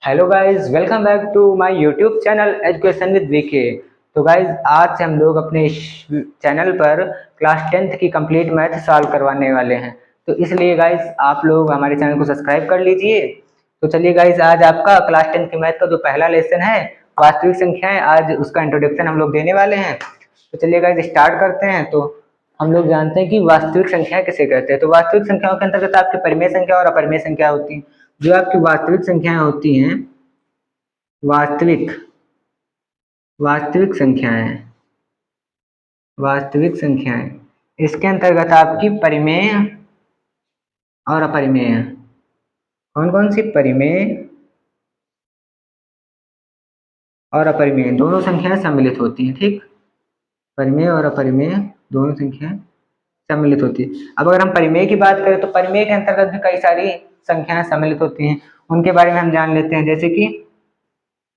Hello guys, welcome back to my YouTube channel education with VK. तो guys, आज से हम लोग अपने इस चैनल पर क्लास 10th की कंप्लीट मैथ सॉल्व करवाने वाले हैं। तो इसलिए गाइस, आप लोग हमारे चैनल को सब्सक्राइब कर लीजिए। तो चलिए गाइस, आज आपका क्लास 10th की मैथ का जो पहला लेसन है वास्तविक संख्याएं, आज उसका इंट्रोडक्शन हम लोग देने वाले हैं। तो चलिए गाइस, स्टार्ट करते हैं। तो हम लोग जानते हैं कि वास्तविक संख्या किसे कहते हैं। तो वास्तविक संख्याओं के अंतर्गत आपकी परिमेय संख्या और अपरिमेय संख्या होती है। जो आपकी वास्तविक संख्याएं होती हैं, वास्तविक वास्तविक संख्याएं वास्तविक संख्याएं इसके अंतर्गत आपकी परिमेय और अपरिमेय, कौन कौन सी परिमेय और अपरिमेय दोनों संख्याएं सम्मिलित होती हैं। ठीक, परिमेय और अपरिमेय दोनों संख्याएं सम्मिलित होती है। अब अगर हम परिमेय की बात करें तो परिमेय के अंतर्गत भी कई सारी संख्याएं सम्मिलित होती हैं। उनके बारे में हम जान लेते हैं। जैसे कि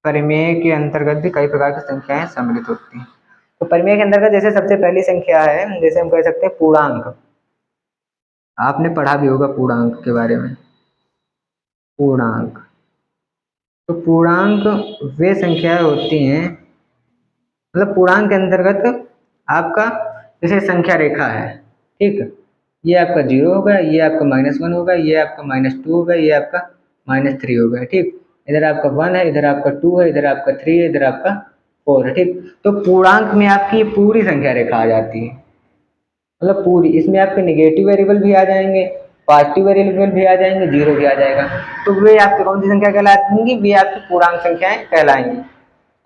परिमेय के अंतर्गत भी कई प्रकार की संख्याएं सम्मिलित होती हैं। तो परिमेय के अंतर्गत जैसे सबसे पहली संख्या है, जैसे हम कह सकते हैं पूर्णांक। आपने पढ़ा भी होगा पूर्णांक के बारे में। पूर्णांक, तो पूर्णांक वे संख्याएं होती हैं, मतलब पूर्णांक के अंतर्गत आपका जैसे संख्या रेखा है। ठीक, ये आपका 0 होगा, ये आपका -1 होगा, ये आपका -2 होगा, ये आपका -3 होगा। ठीक, इधर आपका 1 है, इधर आपका 2 है, इधर आपका 3 है, इधर आपका 4 है। ठीक, तो पूर्णांक में आपकी पूरी संख्या रेखा आ जाती है, मतलब पूरी। इसमें आपके नेगेटिव वेरिएबल भी आ जाएंगे, पॉजिटिव वेरिएबल भी आ जाएंगे, जीरो भी आ जाएगा। तो वे आपकी कौन सी संख्या कहलाएंगी? वे आपकी पूर्णांक संख्याएं कहलाएंगी।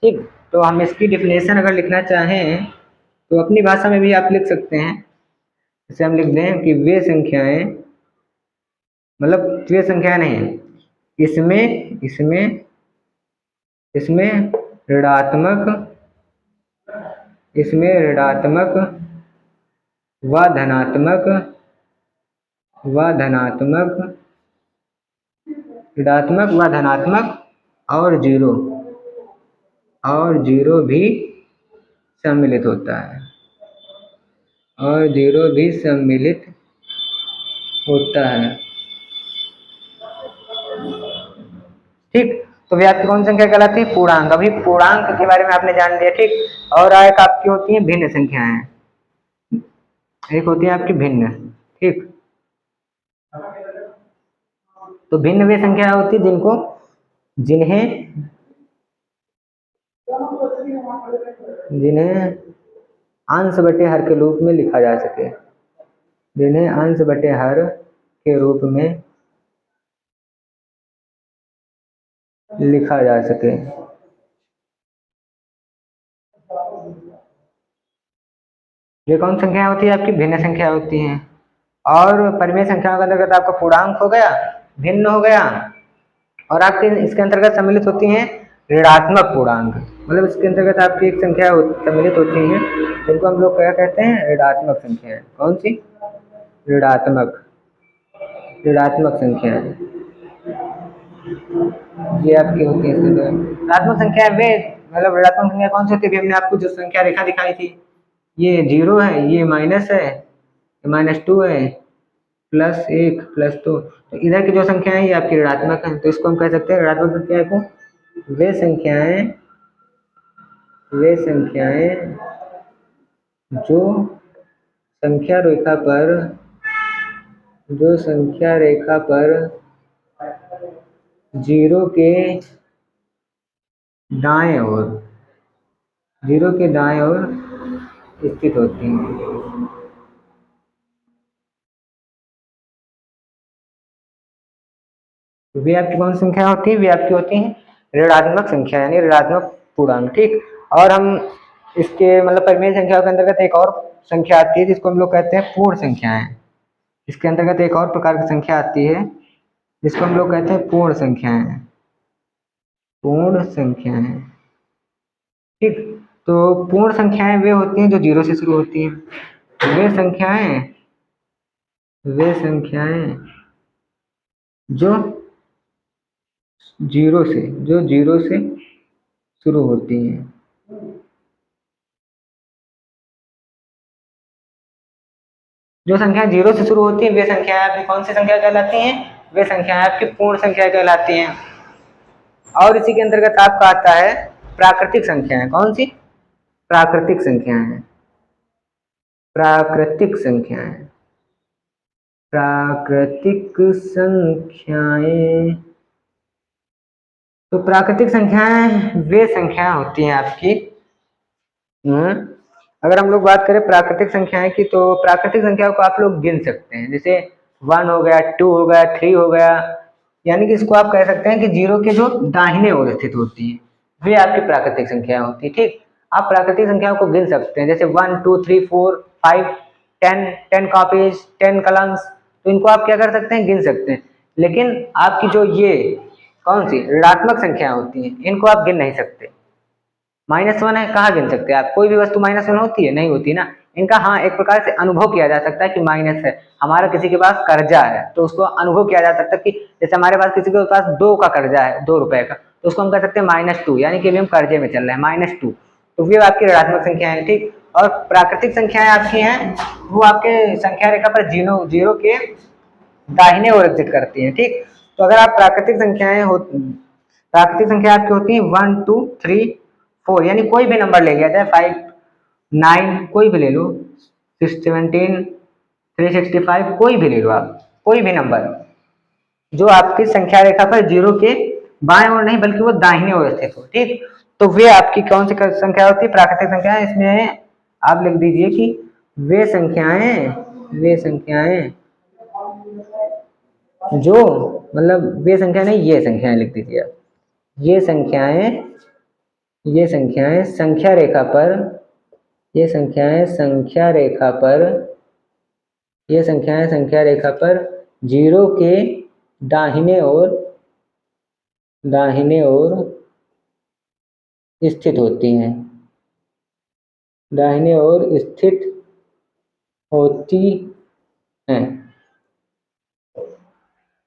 ठीक, तो हम इसकी डिफिनेशन अगर लिखना चाहें तो अपनी भाषा में भी आप लिख सकते हैं। जैसे हम लिख दें कि वे संख्याएं, मतलब वे संख्या नहीं, इसमें इसमें इसमें ऋणात्मक इसमें ऋणात्मक व धनात्मक ऋणात्मक व धनात्मक और जीरो भी सम्मिलित होता है, और जीरो भी सम्मिलित होता है। ठीक, तो वे आपकी कौन सी संख्या कहलाती है? पूर्णांक। अभी पूर्णांक के बारे में आपने जान लिया। ठीक, और एक आपकी होती है भिन्न संख्याएं। एक होती है आपकी भिन्न। ठीक, तो भिन्न वे संख्या होती है जिन्हें जिन्हें अंश बटे हर के रूप में लिखा जा सके, जिन्हें अंश बटे हर के रूप में लिखा जा सके। ये कौन संख्या होती है? आपकी भिन्न संख्या होती हैं। और परिमेय संख्याओं के अंतर्गत आपका पूर्णांक हो गया, भिन्न हो गया, और आपके इसके अंतर्गत सम्मिलित होती हैं ऋणात्मक पूर्णांक। मतलब इसके अंतर्गत आपकी एक संख्या सम्मिलित होती है जिनको हम लोग क्या कहते हैं? ऋणात्मक संख्या। कौन सी? ऋणात्मक ऋणात्मक संख्या, ये आपकी होती है। ऋणात्मक संख्या वे, मतलब ऋणात्मक संख्या कौन सी होती है? हमने आपको जो संख्या रेखा दिखाई थी, ये 0 है, ये माइनस है, -2 है, +1 +2। तो इधर की जो संख्या है ये आपकी ऋणात्मक है। तो इसको हम कह सकते हैं ऋणात्मक संख्या को वे संख्याएं जो संख्या रेखा पर जीरो के दाएं ओर स्थित होती हैं। वे आपकी कौन सी संख्या होती है? वे आपकी होती है ऋणात्मक संख्या, यानी ऋणात्मक पूर्णांक। ठीक, और हम इसके मतलब परिमेय संख्या के अंतर्गत एक और संख्या आती है जिसको हम लोग कहते हैं पूर्ण संख्याएं। इसके अंतर्गत एक और प्रकार की संख्या आती है जिसको हम लोग कहते हैं पूर्ण संख्याएं। ठीक, तो पूर्ण संख्याएं वे होती हैं जो 0 से शुरू होती हैं। वे संख्याएं जो जीरो से शुरू होती हैं। जो संख्या 0 से शुरू होती है वे संख्याएं आपकी कौन सी संख्या कहलाती हैं? वे संख्याएं आपकी पूर्ण संख्या कहलाती हैं। और इसी के अंतर्गत आपका आता है प्राकृतिक संख्याएं। कौन सी? प्राकृतिक संख्याएं। प्राकृतिक संख्याएं। प्राकृतिक संख्याएं। तो प्राकृतिक संख्याएं वे संख्याएं होती हैं आपकी। अगर हम लोग बात करें प्राकृतिक संख्याएं की, तो प्राकृतिक संख्याओं को आप लोग गिन सकते हैं। जैसे 1 हो गया, 2 हो गया, 3 हो गया, यानी कि इसको आप कह सकते हैं कि जीरो के जो दाहिने ओर स्थित होती है वे आपकी प्राकृतिक संख्या होती है। ठीक, आप प्राकृतिक संख्याओं को गिन सकते हैं, जैसे 1 2 3 4 5 10 कॉपीज, 10 कलम्स। तो इनको आप क्या कर सकते हैं? गिन सकते हैं। लेकिन आपकी जो ये कौन सी ऋणात्मक संख्या होती हैं, इनको आप गिन नहीं सकते। -1 है, कहाँ गिन सकते हैं आप? कोई भी वस्तु -1 होती है? नहीं होती ना। इनका हाँ एक प्रकार से अनुभव किया जा सकता है कि माइनस है। हमारा किसी के पास कर्जा है तो उसको अनुभव किया जा सकता है कि जैसे हमारे पास किसी के पास 2 का कर्जा है, 2 रुपए का, तो उसको हम कह सकते हैं -2, यानी कि अभी हम कर्जे में चल रहे हैं, -2। तो ये आपकी ऋणात्मक संख्या है। ठीक, और प्राकृतिक संख्याएं आपकी हैं वो आपके संख्या रेखा पर जीरो के दाहिने ओर स्थित करती हैं। ठीक, तो अगर आप प्राकृतिक संख्या आपकी होती है 1 2 3 4, यानी कोई भी नंबर ले लिया जाए, 5 9 कोई भी ले लो, 6 17 365 कोई भी ले लो आप, कोई भी नंबर जो आपकी संख्या रेखा पर जीरो के बाएं ओर नहीं बल्कि वो दाहिने ओर स्थित हो। ठीक, तो वे आपकी कौन सी संख्या होती है? प्राकृतिक संख्या। इसमें आप लिख दीजिए कि वे संख्याएं जो, मतलब वे संख्या नहीं, ये संख्याएं लिख दीजिए आप। ये संख्याएं संख्या रेखा पर, ये संख्याएं संख्या रेखा पर जीरो के दाहिने ओर स्थित होती हैं, दाहिने ओर स्थित होती हैं।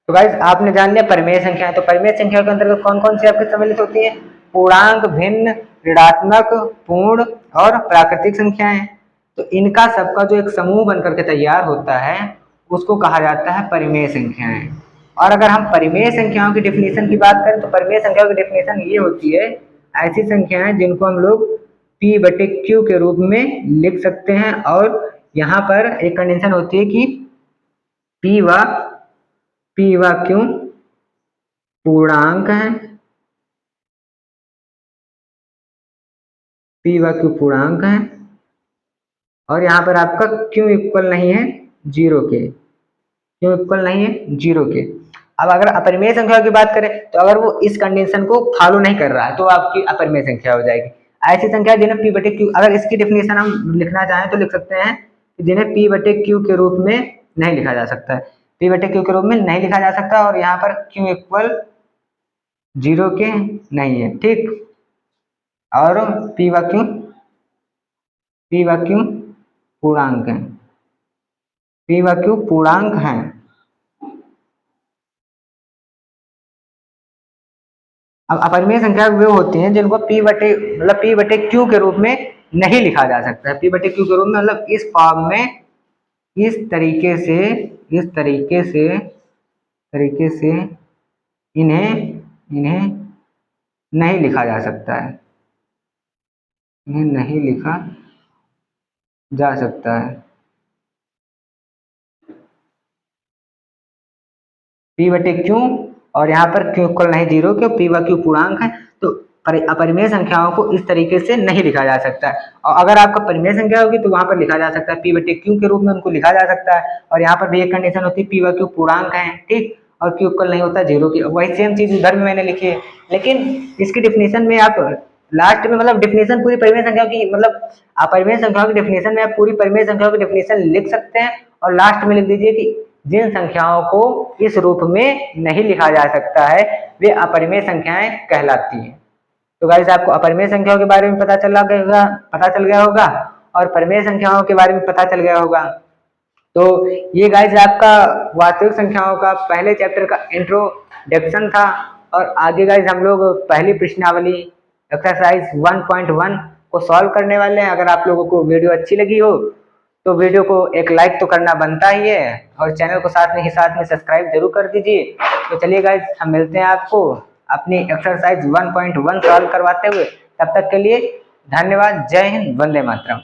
तो गाइस आपने जान लिया परिमेय संख्या। तो परिमेय संख्या के अंतर्गत कौन कौन सी आपकी सम्मिलित होती है? पूर्णांक, भिन्न, ऋणात्मक, पूर्ण और प्राकृतिक संख्याएं। तो इनका सबका जो एक समूह बनकर के तैयार होता है उसको कहा जाता है परिमेय संख्याएं। और अगर हम परिमेय संख्याओं की डेफिनेशन की बात करें तो परिमेय संख्याओं की डेफिनेशन ये होती है, ऐसी संख्याएं जिनको हम लोग P/Q के रूप में लिख सकते हैं। और यहाँ पर एक कंडीशन होती है कि P व Q पूर्णांक है, P व Q पूर्णांक है, और यहाँ पर आपका Q इक्वल नहीं है जीरो के, Q इक्वल नहीं है जीरो के। अब अगर अपरिमेय संख्या की बात करें तो अगर वो इस कंडीशन को फॉलो नहीं कर रहा है तो आपकी अपरिमेय संख्या हो जाएगी। ऐसी संख्या जिन्हें P/Q, अगर इसकी डेफिनेशन हम लिखना चाहें तो लिख सकते हैं कि जिन्हें P/Q के रूप में नहीं लिखा जा सकता है, P/Q के रूप में नहीं लिखा जा सकता, और यहाँ पर Q इक्वल जीरो के नहीं है। ठीक, और P व Q पूर्णांक है, P व Q पूर्णांक हैं। अब अपरिमेय संख्या वे होती हैं जिनको P/Q के रूप में नहीं लिखा जा सकता है। P/Q के रूप में मतलब इस फॉर्म में, इस तरीके से इन्हें नहीं लिखा जा सकता है, इन्हें नहीं लिखा जा सकता है। P/Q और यहाँ पर Q इक्वल नहीं जीरो के, P व Q पूर्णांक है, तो अपरिमेय संख्याओं को इस तरीके से नहीं लिखा जा सकता है। और अगर आपका परिमेय संख्या होगी तो वहां पर लिखा जा सकता है, P/Q के रूप में उनको लिखा जा सकता है। और यहाँ पर भी एक कंडीशन होती है, P व Q पूर्णांक है, ठीक, और Q इक्वल नहीं होता जीरो की। वही सेम चीज इधर में मैंने लिखी है, लेकिन इसकी डेफिनेशन में आप लास्ट में, मतलब डेफिनेशन पूरी परिमेय संख्या की, मतलब अपरिमेय संख्याओं की डेफिनेशन में आप पूरी परिमेय संख्याओं की डेफिनेशन लिख सकते हैं, और लास्ट में लिख दीजिए कि जिन संख्याओं को इस रूप में नहीं लिखा जा सकता है वे अपरिमेय संख्याएं कहलाती हैं। तो गाइस आपको अपरिमेय संख्याओं के बारे में पता चल गया होगा और परिमेय संख्याओं के बारे में पता चल गया होगा। तो ये गाइस आपका वास्तविक संख्याओं का पहले चैप्टर का इंट्रोडक्शन था। और आगे गाइस हम लोग पहली प्रश्नावली एक्सरसाइज 1.1 को सॉल्व करने वाले हैं। अगर आप लोगों को वीडियो अच्छी लगी हो तो वीडियो को एक लाइक तो करना बनता ही है, और चैनल को साथ में सब्सक्राइब जरूर कर दीजिए। तो चलिए गाइस हम मिलते हैं आपको अपनी एक्सरसाइज 1.1 सॉल्व करवाते हुए। तब तक के लिए धन्यवाद। जय हिंद, वंदे मातरम।